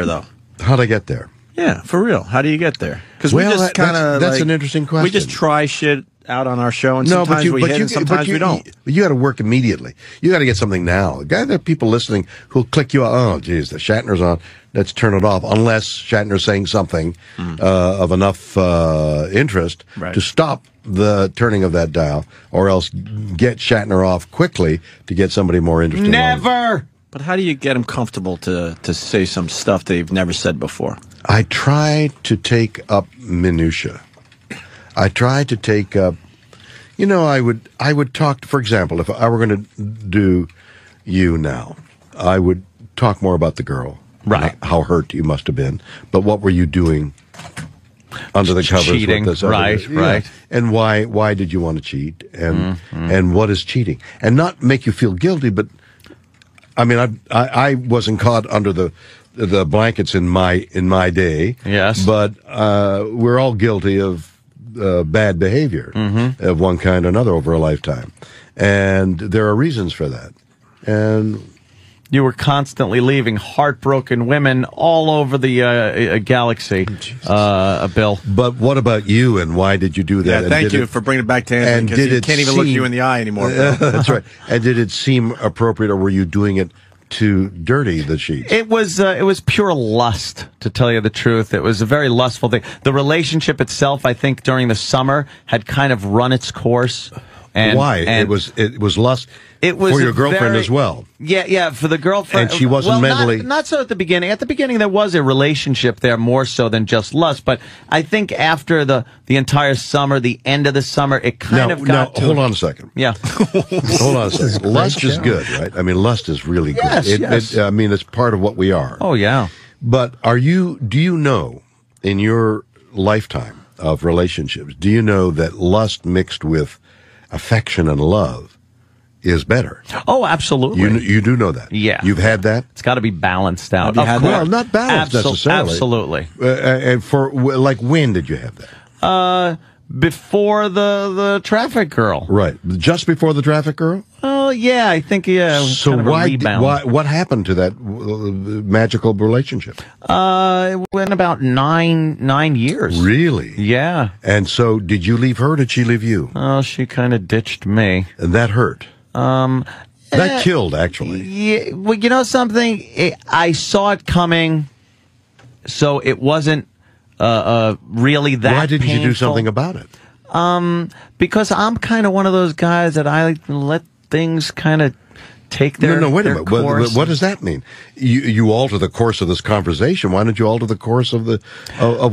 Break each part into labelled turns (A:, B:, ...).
A: though?
B: How'd I get there?
A: Yeah, for real. How do you get there? Because we just kind of
B: that's an interesting question.
A: We just try shit out on our show, and sometimes we hit, and sometimes we don't.
B: You got to work immediately. You got to get something now. There are people listening who'll click you out. Oh, geez, the Shatner's on. Let's turn it off. Unless Shatner's saying something of enough interest to stop the turning of that dial, or else get Shatner off quickly to get somebody more interested.
A: Never. But how do you get him comfortable to say some stuff they've never said before?
B: I try to take up minutia. I try to take up, I would talk, for example, if I were going to do you now, I would talk more about the girl.
C: Right.
B: How hurt you must have been. But what were you doing under the covers?
C: Cheating.
B: With this
C: Right.
B: And why did you want to cheat? And what is cheating? And not make you feel guilty, but I mean, I wasn't caught under the blankets in my day.
C: Yes.
B: But we're all guilty of bad behavior of one kind or another over a lifetime. And there are reasons for that. And
C: you were constantly leaving heartbroken women all over the galaxy, Bill.
B: But what about you, and why did you do that?
A: Yeah, thank you for bringing it back to Anthony, because he can't even look you in the eye anymore.
B: That's right. And did it seem appropriate, or were you doing it to dirty the sheets?
C: It was pure lust, to tell you the truth. It was a very lustful thing. The relationship itself, I think, during the summer had kind of run its course. And,
B: why?
C: And
B: it was lust.
C: It was
B: for your girlfriend as well.
C: Yeah, for the girlfriend.
B: And she wasn't mentally...
C: Not so at the beginning. At the beginning, there was a relationship there more so than just lust. But I think after the entire summer, the end of the summer, it kind of got to...
B: Hold on a second.
C: Yeah.
B: Hold on a second. Lust is good, right? I mean, lust is really good.
C: Yes.
B: It's part of what we are.
C: Oh, yeah.
B: But do you know, in your lifetime of relationships, do you know that lust mixed with affection and love is better?
C: Oh, absolutely.
B: You do know that?
C: Yeah.
B: You've had that?
C: It's got to be balanced out.
B: Well, not balanced necessarily.
C: Absolutely.
B: And when did you have that?
C: Before the traffic girl.
B: Right. Just before the traffic girl?
C: Oh, yeah, I think, yeah.
B: So
C: kind of
B: what happened to that magical relationship?
C: It went about nine years.
B: Really?
C: Yeah.
B: And so did you leave her, or did she leave you?
C: Oh, she kind of ditched me.
B: And that hurt? That killed, actually.
C: Yeah, well, you know something? I saw it coming, so it wasn't really that
B: Why didn't
C: painful.
B: you do something about it?
C: Because I'm kind of one of those guys that I let things kind of take their
B: wait a minute.
C: course.
B: What does that mean? You alter the course of this conversation. Why don't you alter the course of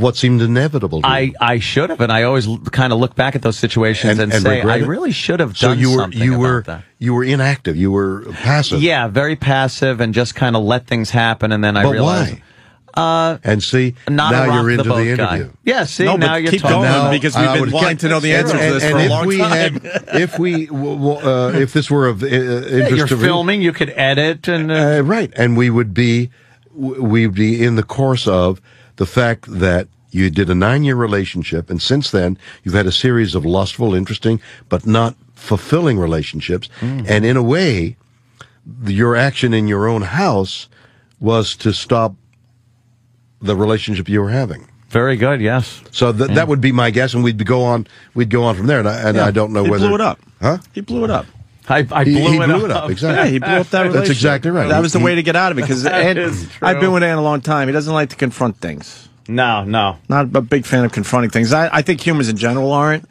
B: what seemed inevitable to you?
C: I should have, and I always kind of look back at those situations and say, I really should have done something about that.
B: You were inactive. You were passive.
C: Yeah, very passive, and just kind of let things happen, and then I realized...
B: Why? And see, now you're into the interview.
C: Guy. Yeah, see,
A: no,
C: now you're
A: keep
C: talking.
A: Going, because we've been wanting to know the answer to this for a long time.
B: If this were of interest
C: you're
B: to
C: filming, you could edit, and
B: right, and we'd be in the course of the fact that you did a 9-year relationship, and since then you've had a series of lustful, interesting, but not fulfilling relationships, and in a way, your action in your own house was to stop the relationship you were having.
C: Very good, yes.
B: So that would be my guess, and we'd go on from there. And I don't know whether
A: he blew it up.
B: Huh?
A: He blew it up.
C: I blew it up.
B: Exactly.
A: Yeah, he blew up that relationship.
B: That's exactly right.
A: That was the way to get out of it. Because I've been with Ann a long time. He doesn't like to confront things.
C: No.
A: Not a big fan of confronting things. I think humans in general aren't,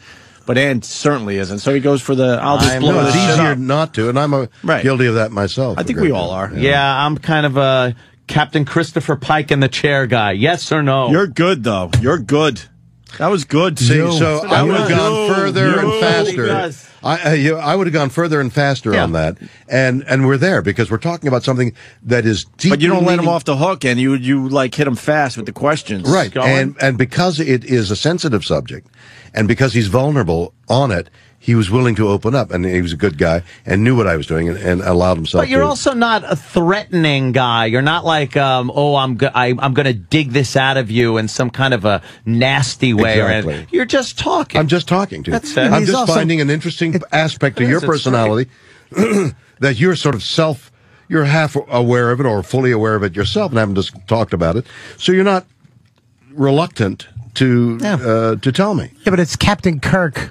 A: but Ann certainly isn't. So he goes for I'll just blow this shit up.
B: It's easier not to, and I'm guilty of that myself.
A: I think we all are.
C: Yeah, I'm kind of a Captain Christopher Pike in the chair guy. Yes or no?
A: You're good, though. You're good. That was good.
B: See, so I would have gone further and faster. I would have gone further and faster on that, and we're there because we're talking about something that is deep.
A: But you don't let him off the hook, and you like hit him fast with the questions,
B: right? And because it is a sensitive subject, and because he's vulnerable on it, he was willing to open up, and he was a good guy and knew what I was doing and allowed himself.
C: But you're also not a threatening guy. You're not like, I'm going to dig this out of you in some kind of a nasty way.
B: Exactly.
C: You're just talking.
B: I'm just talking to you.
C: That's it.
B: I'm just finding an interesting aspect of your personality that you're sort of you're half aware of it or fully aware of it yourself and haven't just talked about it. So you're not reluctant to tell me.
D: Yeah, but it's Captain Kirk.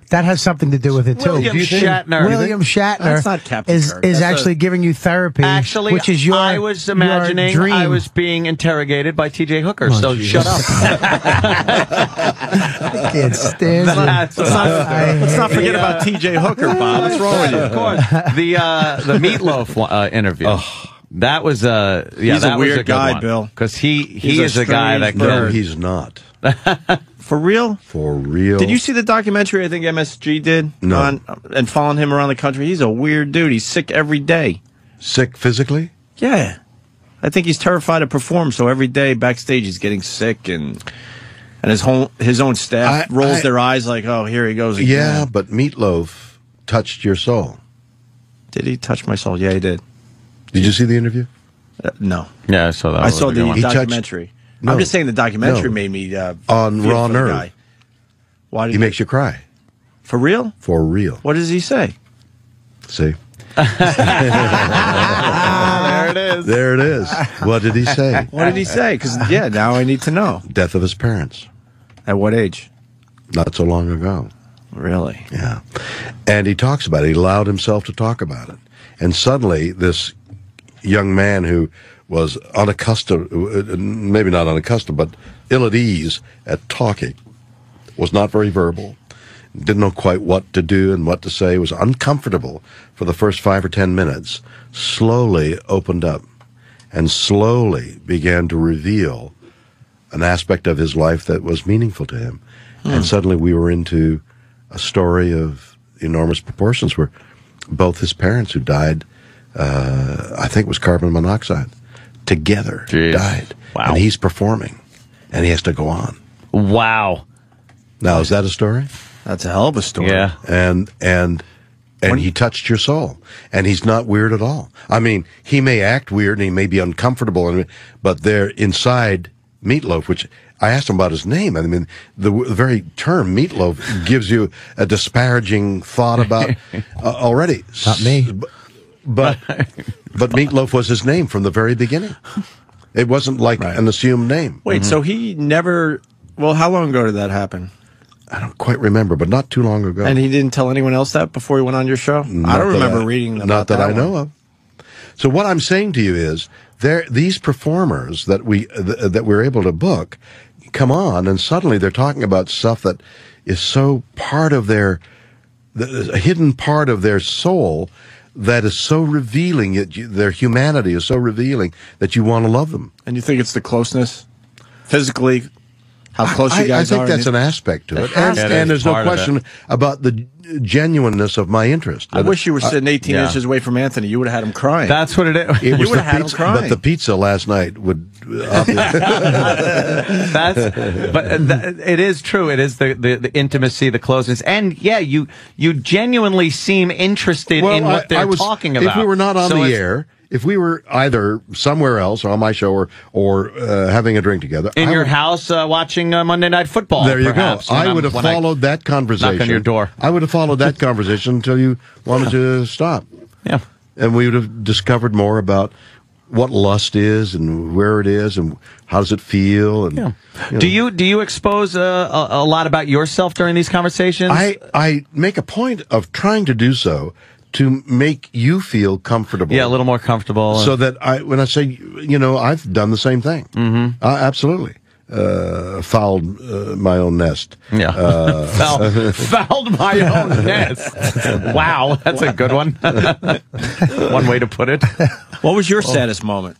D: That has something to do with it, too.
C: William Shatner.
D: William Shatner
A: That's not Captain Kirk.
D: is
A: That's
D: actually giving you therapy.
C: Actually,
D: which is your
C: I was imagining
D: your dream.
C: I was being interrogated by T.J. Hooker, so
D: Jesus.
C: shut up.
D: I can't stand it.
A: Let's not forget about T.J. Hooker, Bob. What's wrong with you?
C: Of course. The Meatloaf interview. That was
A: He's a weird guy,
C: one.
A: Bill.
C: Because he
A: He's
C: is
A: a
C: a guy that
A: strange
B: No,
C: can.
B: he's not.
A: For real?
B: For real.
A: Did you see the documentary I think MSG did?
B: No.
A: And following him around the country? He's a weird dude. He's sick every day.
B: Sick physically?
A: Yeah. I think he's terrified to perform, so every day backstage he's getting sick, and his own staff rolls their eyes like, oh, here he goes again.
B: Yeah, but Meatloaf touched your soul.
A: Did he touch my soul? Yeah, he did.
B: Did you see the interview?
A: No.
C: Yeah, I saw that.
A: I saw
C: was a good
A: the
C: one.
B: He touched-
A: documentary.
B: No.
A: I'm just saying the documentary
B: No.
A: made me
B: On
A: feel
B: raw
A: for the
B: nerve.
A: guy. Why did
B: He makes you cry.
A: For real?
B: For real.
A: What does he say?
B: See?
C: There it is.
B: There it is. What did he say?
A: What did he say? Because, now I need to know.
B: Death of his parents.
A: At what age?
B: Not so long ago.
A: Really?
B: Yeah. And he talks about it. He allowed himself to talk about it. And suddenly, this young man who was unaccustomed, maybe not unaccustomed, but ill at ease at talking, was not very verbal, didn't know quite what to do and what to say, was uncomfortable for the first 5 or 10 minutes, slowly opened up and slowly began to reveal an aspect of his life that was meaningful to him. And suddenly we were into a story of enormous proportions where both his parents, who died, I think it was carbon monoxide, together died.
C: Wow.
B: And he's performing, and he has to go on.
C: Wow.
B: Now, is that a story?
A: That's a hell of a story.
C: Yeah.
B: And he touched your soul, and he's not weird at all. I mean, he may act weird and he may be uncomfortable, but they're inside Meatloaf, which I asked him about his name. I mean, the very term Meatloaf gives you a disparaging thought about already.
D: Not me.
B: But Meatloaf was his name from the very beginning. It wasn't like an assumed name.
A: Wait, so he never... Well, how long ago did that happen?
B: I don't quite remember, but not too long ago.
A: And he didn't tell anyone else that before he went on your show? I don't remember reading about
B: not that I know
A: one.
B: of. So what I'm saying to you is, these performers that we're able to book come on, and suddenly they're talking about stuff that is so part of a hidden part of their soul that is so revealing. Their humanity is so revealing that you want to love them.
A: And you think it's the closeness? Physically, how close you guys
B: I
A: are?
B: think that's an aspect to it.
C: It is
B: And there's no
C: part of
B: question
C: it.
B: about the genuineness of my interest.
A: I wish you were sitting 18 inches away from Anthony. You would have had him crying.
C: That's what it is.
B: It was
A: would
B: the
A: have had him
B: pizza,
A: crying.
B: but the pizza last night would.
C: It is true. It is the intimacy, the closeness, and you genuinely seem interested in what they're talking about.
B: If we were not on the air, if we were either somewhere else or on my show or having a drink together
C: in your house watching Monday Night Football,
B: there you
C: perhaps,
B: go. I would have followed that conversation.
C: Knock on your door.
B: I would have followed that conversation until you wanted to stop.
C: Yeah,
B: and we would have discovered more about what lust is and where it is and how does it feel. And
C: yeah. Do you expose a lot about yourself during these conversations?
B: I make a point of trying to do so to make you feel comfortable.
C: Yeah, a little more comfortable.
B: So that when I say, I've done the same thing. Mm-hmm. Absolutely. Fouled my own nest.
C: Yeah. Fouled my own nest. Wow, that's a good one. One way to put it.
A: What was your saddest moment?